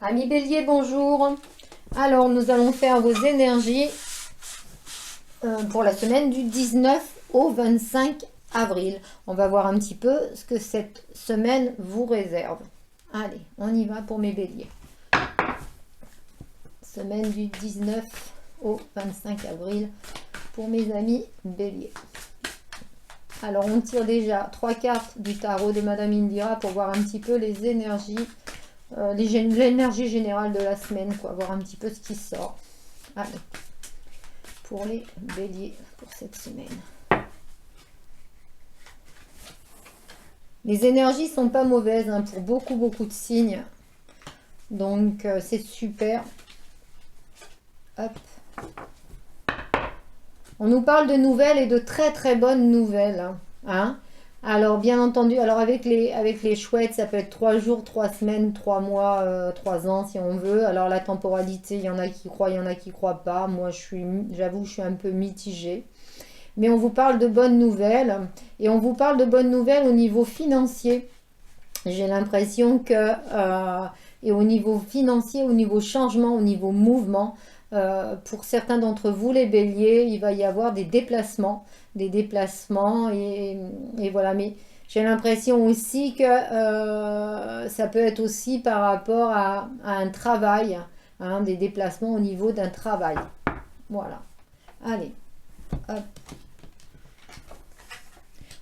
Amis Bélier, bonjour. Alors, nous allons faire vos énergies pour la semaine du 19 au 25 avril. On va voir un petit peu ce que cette semaine vous réserve. Allez, on y va pour mes Béliers. Semaine du 19 au 25 avril pour mes amis Bélier. Alors, on tire déjà 3 cartes du tarot de Madame Indira pour voir un petit peu les énergies. L'énergie générale de la semaine, quoi, voir un petit peu ce qui sort. Allez, pour les béliers pour cette semaine. Les énergies sont pas mauvaises hein, pour beaucoup de signes. Donc c'est super. Hop. On nous parle de nouvelles et de très bonnes nouvelles. Hein. Alors, bien entendu, alors avec les chouettes, ça peut être 3 jours, 3 semaines, 3 mois, 3 ans si on veut. Alors, la temporalité, il y en a qui croient, il y en a qui croient pas. Moi, j'avoue, je suis un peu mitigée. Mais on vous parle de bonnes nouvelles. Et on vous parle de bonnes nouvelles au niveau financier. J'ai l'impression que, et au niveau financier, au niveau changement, au niveau mouvement, pour certains d'entre vous, les béliers, il va y avoir des déplacements et voilà. Mais j'ai l'impression aussi que ça peut être aussi par rapport à un travail, hein, des déplacements au niveau d'un travail. Voilà. Allez, hop.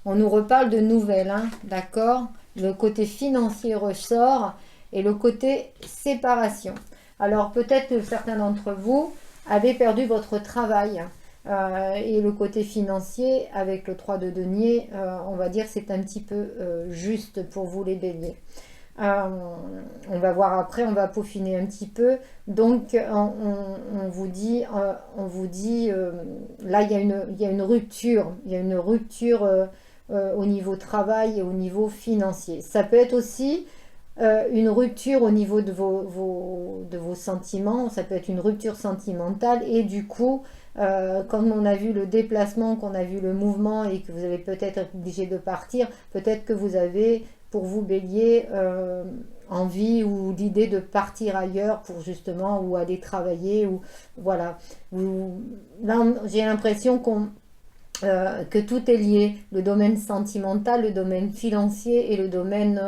On nous reparle de nouvelles, hein, d'accord? Le côté financier ressort et le côté séparation. Alors peut-être que certains d'entre vous avez perdu votre travail et le côté financier avec le 3 de denier, on va dire c'est un petit peu juste pour vous les béliers. On va voir après, on va peaufiner un petit peu. Donc on vous dit, là il y a une rupture, au niveau travail et au niveau financier. Ça peut être aussi une rupture au niveau de vos sentiments, ça peut être une rupture sentimentale et du coup, comme on a vu le déplacement, qu'on a vu le mouvement et que vous allez peut-être être obligé de partir, peut-être que vous avez, pour vous bélier, envie ou l'idée de partir ailleurs pour justement ou aller travailler ou voilà. Là, j'ai l'impression que tout est lié, le domaine sentimental, le domaine financier et le domaine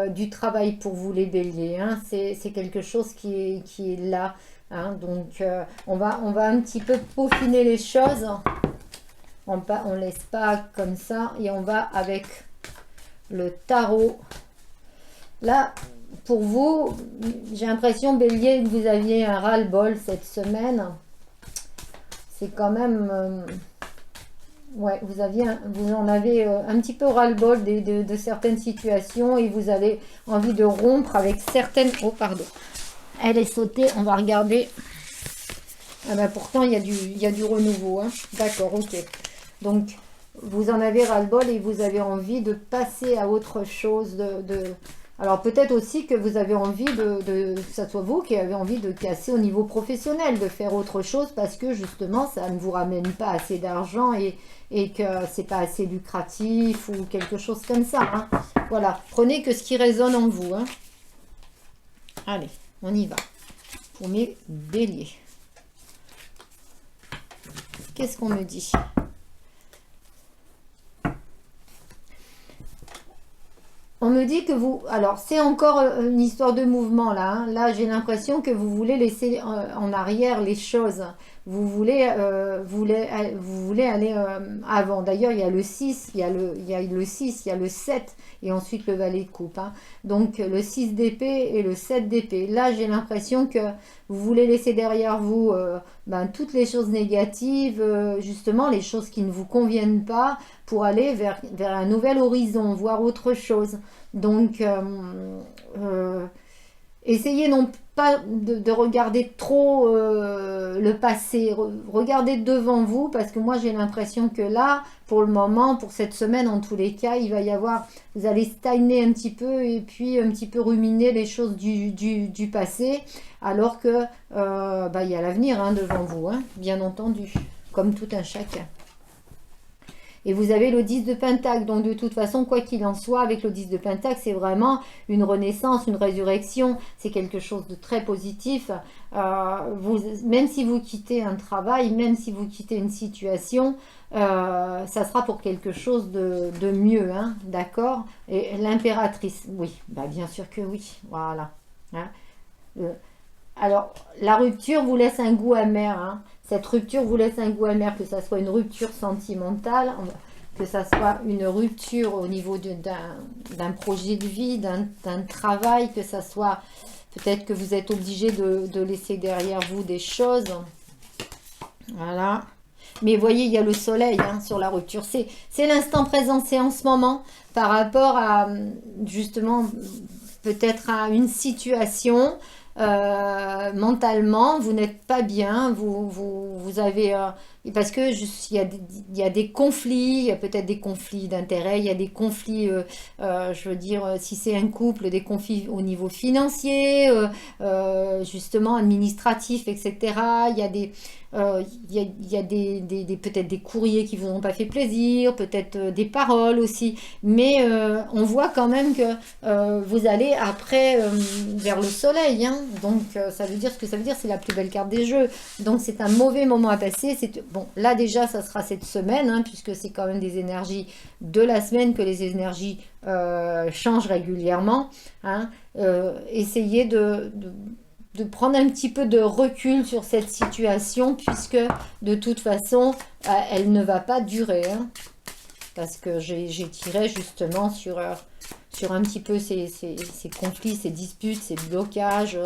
du travail pour vous les béliers. Hein. C'est quelque chose qui est là. Hein. Donc on va un petit peu peaufiner les choses. On ne laisse pas comme ça et on va avec le tarot. Là, pour vous, j'ai l'impression bélier que vous aviez un ras-le-bol cette semaine. C'est quand même... ouais, vous en avez un petit peu ras-le-bol de certaines situations et vous avez envie de rompre avec certaines... Oh, pardon. Elle est sautée, on va regarder. Ah ben pourtant, il y a du renouveau. Hein. D'accord, ok. Donc, vous en avez ras-le-bol et vous avez envie de passer à autre chose. Alors, peut-être aussi que vous avez envie que ça soit vous qui avez envie de casser au niveau professionnel, de faire autre chose parce que justement, ça ne vous ramène pas assez d'argent et que c'est pas assez lucratif ou quelque chose comme ça. Hein. Voilà, prenez que ce qui résonne en vous. Hein. Allez, on y va. Pour mes béliers. Qu'est-ce qu'on me dit ? On me dit que vous... Alors, c'est encore une histoire de mouvement, là. Hein. Là, j'ai l'impression que vous voulez laisser en arrière les choses. Vous voulez aller avant. D'ailleurs, il y a le 6, il y a le 6, il y a le 7, et ensuite le valet de coupe. Hein. Donc, le 6 d'épée et le 7 d'épée. Là, j'ai l'impression que vous voulez laisser derrière vous toutes les choses négatives, justement, les choses qui ne vous conviennent pas, pour aller vers un nouvel horizon, voir autre chose. Donc, essayez non pas de regarder trop le passé, regardez devant vous, parce que moi j'ai l'impression que là, pour le moment, pour cette semaine en tous les cas, il va y avoir, vous allez stagner un petit peu et puis un petit peu ruminer les choses du passé, alors que il y a l'avenir hein, devant vous, hein, bien entendu, comme tout un chacun. Et vous avez le 10 de Pentacle. Donc de toute façon, quoi qu'il en soit, avec le 10 de Pentacle, c'est vraiment une renaissance, une résurrection. C'est quelque chose de très positif. Même si vous quittez un travail, même si vous quittez une situation, ça sera pour quelque chose de mieux, hein, d'accord? Et l'impératrice, oui, bah bien sûr que oui, voilà. Hein. Euh, alors, la rupture vous laisse un goût amer, hein. Cette rupture vous laisse un goût amer, que ça soit une rupture sentimentale, que ça soit une rupture au niveau d'un projet de vie, d'un travail, que ça soit peut-être que vous êtes obligé de laisser derrière vous des choses. Voilà. Mais vous voyez, il y a le soleil, hein, sur la rupture. C'est l'instant présent, c'est en ce moment, par rapport à, justement, peut-être à une situation, mentalement, vous n'êtes pas bien, vous avez... parce que il y a des conflits, il y a peut-être des conflits d'intérêt, il y a des conflits, je veux dire, si c'est un couple, des conflits au niveau financier, justement administratif, etc. Il y a des... il y a peut-être des courriers qui vous ont pas fait plaisir, peut-être des paroles aussi, mais on voit quand même que vous allez après vers le soleil, hein. Donc ça veut dire ce que ça veut dire, c'est la plus belle carte des jeux. Donc c'est un mauvais moment à passer. Bon, là déjà ça sera cette semaine, hein, puisque c'est quand même des énergies de la semaine, que les énergies changent régulièrement, hein. Essayez de prendre un petit peu de recul sur cette situation, puisque de toute façon elle ne va pas durer, hein. Parce que j'ai tiré justement sur un petit peu ces conflits, ces disputes, ces blocages,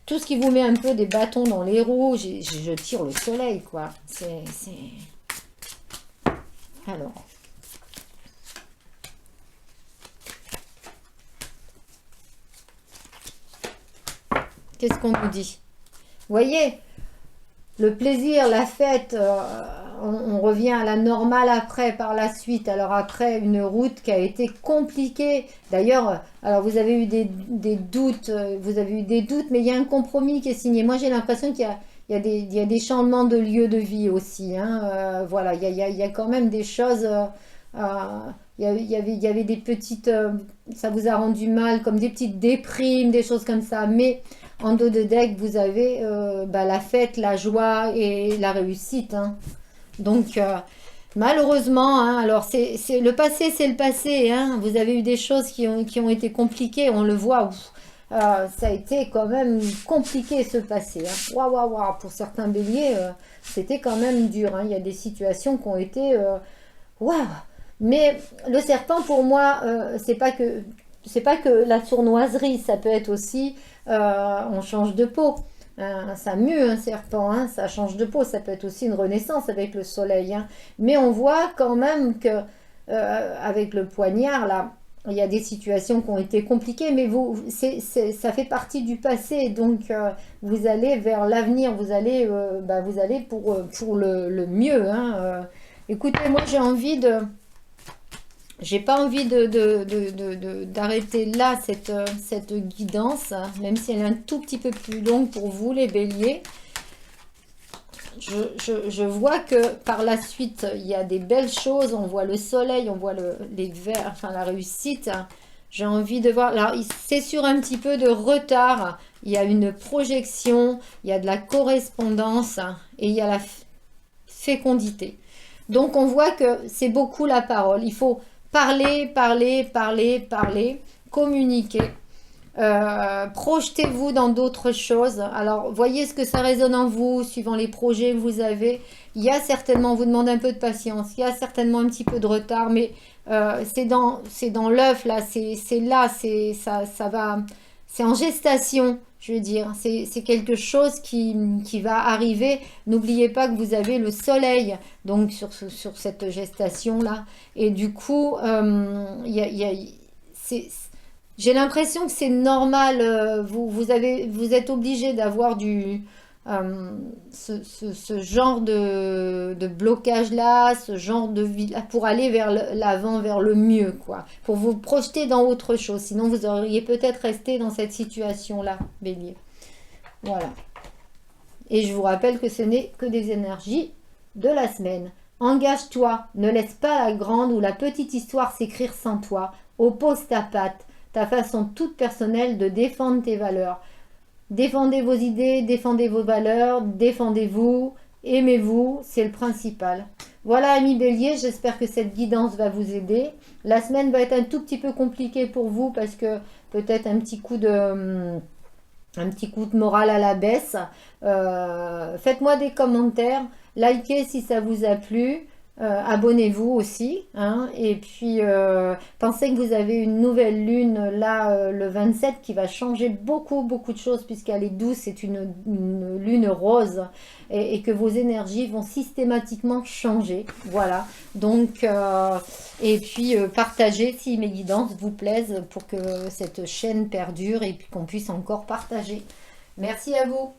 tout ce qui vous met un peu des bâtons dans les roues. Je tire le soleil, quoi. Alors, qu'est-ce qu'on nous dit? Vous voyez, le plaisir, la fête, on revient à la normale après, par la suite. Alors après, une route qui a été compliquée. D'ailleurs, alors vous avez eu des doutes, mais il y a un compromis qui est signé. Moi, j'ai l'impression qu'il y a des changements de lieu de vie aussi, hein. Voilà, il y a quand même des choses. Il y avait des petites, ça vous a rendu mal, comme des petites déprimes, des choses comme ça. Mais en dos de deck, vous avez la fête, la joie et la réussite, hein. Donc, malheureusement, hein, alors le passé, c'est le passé, hein. Vous avez eu des choses qui ont été compliquées, on le voit. Ça a été quand même compliqué ce passé, hein. Waouh, waouh, waouh. Pour certains béliers, c'était quand même dur, hein. Il y a des situations qui ont été waouh. Mais le serpent, pour moi, c'est pas que la sournoiserie, ça peut être aussi on change de peau. Ça mue un serpent, hein, ça change de peau, ça peut être aussi une renaissance avec le soleil, hein. Mais on voit quand même que avec le poignard là, il y a des situations qui ont été compliquées, mais ça fait partie du passé, donc vous allez vers l'avenir, vous allez pour le mieux, hein. Écoutez, moi j'ai pas envie d'arrêter là cette guidance, même si elle est un tout petit peu plus longue pour vous les béliers. Je vois que par la suite, il y a des belles choses. On voit le soleil, on voit les vers, enfin la réussite. J'ai envie de voir. Alors, c'est sur un petit peu de retard. Il y a une projection, il y a de la correspondance et il y a la fécondité. Donc, on voit que c'est beaucoup la parole. Il faut parler, parler, parler, parler, communiquer. Projetez-vous dans d'autres choses. Alors, voyez ce que ça résonne en vous, suivant les projets que vous avez. Il y a certainement, on vous demande un peu de patience, il y a certainement un petit peu de retard, mais c'est dans l'œuf, là, c'est là, ça va, c'est en gestation, je veux dire. C'est quelque chose qui va arriver. N'oubliez pas que vous avez le soleil, donc sur cette gestation-là. Et du coup, j'ai l'impression que c'est normal. Vous êtes obligé d'avoir ce genre de blocage là, ce genre de vie là, pour aller vers l'avant, vers le mieux, quoi. Pour vous projeter dans autre chose. Sinon, vous auriez peut-être resté dans cette situation-là, bélier. Voilà. Et je vous rappelle que ce n'est que des énergies de la semaine. Engage-toi, ne laisse pas la grande ou la petite histoire s'écrire sans toi. Oppose ta patte, ta façon toute personnelle de défendre tes valeurs. Défendez vos idées, défendez vos valeurs, défendez-vous, aimez-vous, c'est le principal. Voilà, amis Bélier, j'espère que cette guidance va vous aider. La semaine va être un tout petit peu compliquée pour vous parce que peut-être un petit coup de morale à la baisse. Faites-moi des commentaires, likez si ça vous a plu. Abonnez-vous aussi, hein, et puis pensez que vous avez une nouvelle lune là le 27 qui va changer beaucoup de choses puisqu'elle est douce, c'est une lune rose et que vos énergies vont systématiquement changer, voilà, donc et puis partagez si mes guidances vous plaisent pour que cette chaîne perdure et puis qu'on puisse encore partager. Merci à vous.